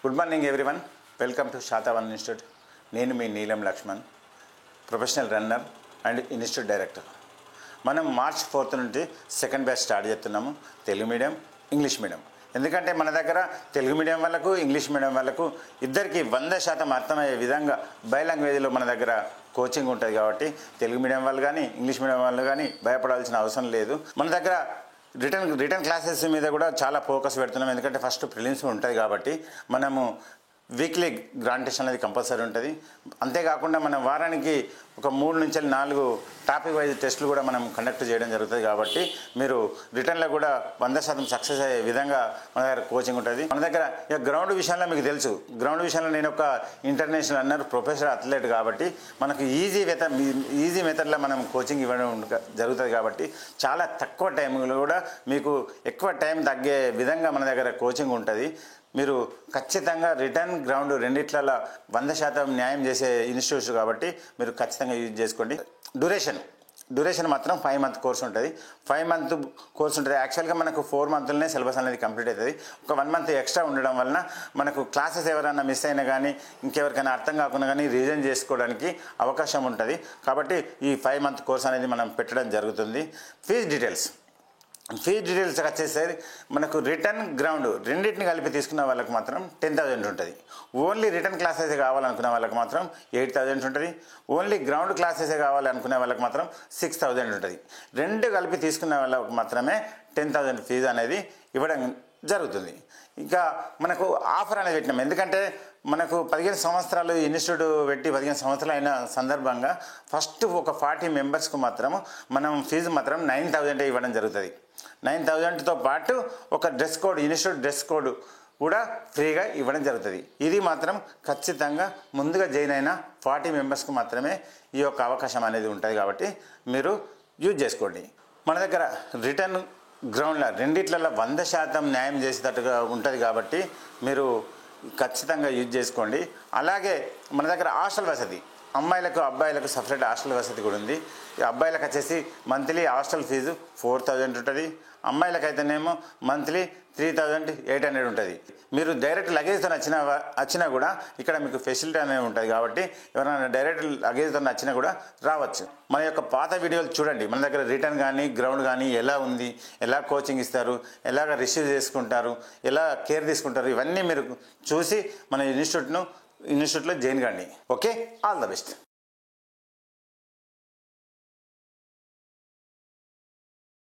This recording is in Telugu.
Good morning everyone. Welcome to Shatavan institute. నేను మీ Neelam Lakshman, professional runner and institute director. మనం March 4th నుండి సెకండ్ బ్యాచ్ స్టార్ట్ చేస్తున్నాము, తెలుగు మీడియం, ఇంగ్లీష్ మీడియం. ఎందుకంటే మన దగ్గర తెలుగు మీడియం వాళ్ళకు, ఇంగ్లీష్ మీడియం వాళ్ళకు ఇద్దరికి 100% అర్థమయ్యే విధంగా బై లాంగ్వేజ్లో మన దగ్గర కోచింగ్ ఉంటుంది. కాబట్టి తెలుగు మీడియం వాళ్ళు కానీ, ఇంగ్లీష్ మీడియం వాళ్ళు కానీ భయపడాల్సిన అవసరం లేదు. మన దగ్గర రిటర్న్ క్లాసెస్ మీద కూడా చాలా ఫోకస్ పెడుతున్నాం. ఎందుకంటే ఫస్ట్ ప్రిలిమ్స్ ఉంటుంది కాబట్టి మనము వీక్లీ గ్రాంటేషన్ అనేది కంపల్సరీ ఉంటుంది. అంతేకాకుండా మనం వారానికి ఒక 3 నుంచి 4 టాపిక్ వైజ్ టెస్టులు కూడా మనం కండక్ట్ చేయడం జరుగుతుంది. కాబట్టి మీరు రిటర్న్లో కూడా 100% సక్సెస్ అయ్యే విధంగా మన దగ్గర కోచింగ్ ఉంటుంది. మన దగ్గర ఇక గ్రౌండ్ విషయంలో మీకు తెలుసు, గ్రౌండ్ విషయంలో నేను ఒక ఇంటర్నేషనల్ రన్నర్, ప్రొఫెషనల్ అథ్లెట్ కాబట్టి మనకు ఈజీ మెథడ్లో మనం కోచింగ్ ఇవ్వడం జరుగుతుంది. కాబట్టి చాలా తక్కువ టైంలో కూడా మీకు ఎక్కువ టైం తగ్గే విధంగా మన దగ్గర కోచింగ్ ఉంటుంది. మీరు ఖచ్చితంగా రిటర్న్, గ్రౌండ్ రెండిట్లలో 100% న్యాయం చేసే ఇన్స్టిట్యూట్స్ కాబట్టి మీరు ఖచ్చితంగా యూజ్ చేసుకోండి. డ్యూరేషన్ మాత్రం 5 month కోర్స్ ఉంటుంది. 5 month కోర్స్ ఉంటుంది. యాక్చువల్గా మనకు 4 monthsలోనే సిలబస్ అనేది కంప్లీట్ అవుతుంది. ఒక 1 month ఎక్స్ట్రా ఉండడం వలన మనకు క్లాసెస్ ఎవరైనా మిస్ అయినా కానీ, ఇంకెవరికైనా అర్థం కాకుండా కానీ రివిజన్ చేసుకోవడానికి అవకాశం ఉంటుంది. కాబట్టి ఈ 5 month కోర్స్ అనేది మనం పెట్టడం జరుగుతుంది. ఫీజ్ డీటెయిల్స్ వచ్చేసరికి మనకు రిటర్న్, గ్రౌండ్ రెండింటిని కలిపి తీసుకున్న వాళ్ళకి మాత్రం 10,000 ఉంటుంది. ఓన్లీ రిటర్న్ క్లాసెస్ కావాలనుకునే వాళ్ళకి మాత్రం 8,000 ఉంటుంది. ఓన్లీ గ్రౌండ్ క్లాసెస్ కావాలనుకునే వాళ్ళకి మాత్రం 6,000 ఉంటుంది. రెండు కలిపి తీసుకునే వాళ్ళకి మాత్రమే 10,000 ఫీజు అనేది ఇవ్వడం జరుగుతుంది. ఇంకా మనకు ఆఫర్ అనేది పెట్టినాం. ఎందుకంటే మనకు 15 సంవత్సరాలు ఇన్స్టిట్యూట్ పెట్టి 15 సంవత్సరాలు అయిన సందర్భంగా ఫస్ట్ ఒక 40 మెంబర్స్కు మాత్రం మనం ఫీజు మాత్రం 9,000 ఇవ్వడం జరుగుతుంది. 9,000తో పాటు ఒక dress code, institute dress code కూడా ఫ్రీగా ఇవ్వడం జరుగుతుంది. ఇది మాత్రం ఖచ్చితంగా ముందుగా జాయిన్ అయిన 40 మెంబర్స్కు మాత్రమే ఈ యొక్క అవకాశం అనేది ఉంటుంది. కాబట్టి మీరు యూజ్ చేసుకోండి. మన దగ్గర రిటర్న్, గ్రౌండ్లో రెండిట్లలో 100% న్యాయం చేసేటట్టుగా ఉంటుంది. కాబట్టి మీరు ఖచ్చితంగా యూజ్ చేసుకోండి. అలాగే మన దగ్గర హాస్టల్ వసతి, అమ్మాయిలకు అబ్బాయిలకు సపరేట్ హాస్టల్ వసతి కూడా ఉంది. ఈ అబ్బాయిలకు వచ్చేసి మంత్లీ హాస్టల్ ఫీజు 4,000 ఉంటుంది. అమ్మాయిలకు అయితేనేమో మంత్లీ 3,800 ఉంటుంది. మీరు డైరెక్ట్ లగేజ్తో వచ్చినా కూడా ఇక్కడ మీకు ఫెసిలిటీ అనేది ఉంటుంది. కాబట్టి ఎవరైనా డైరెక్ట్ లగేజ్తో వచ్చినా కూడా రావచ్చు. మన యొక్క పాత వీడియోలు చూడండి. మన దగ్గర రిటర్న్ కానీ, గ్రౌండ్ కానీ ఎలా ఉంది, ఎలా కోచింగ్ ఇస్తారు, ఎలాగ రిసీవ్ చేసుకుంటారు, ఎలా కేర్ తీసుకుంటారు, ఇవన్నీ మీరు చూసి మన ఇన్స్టిట్యూట్లో జాయిన్ కండి. Okay, all the best.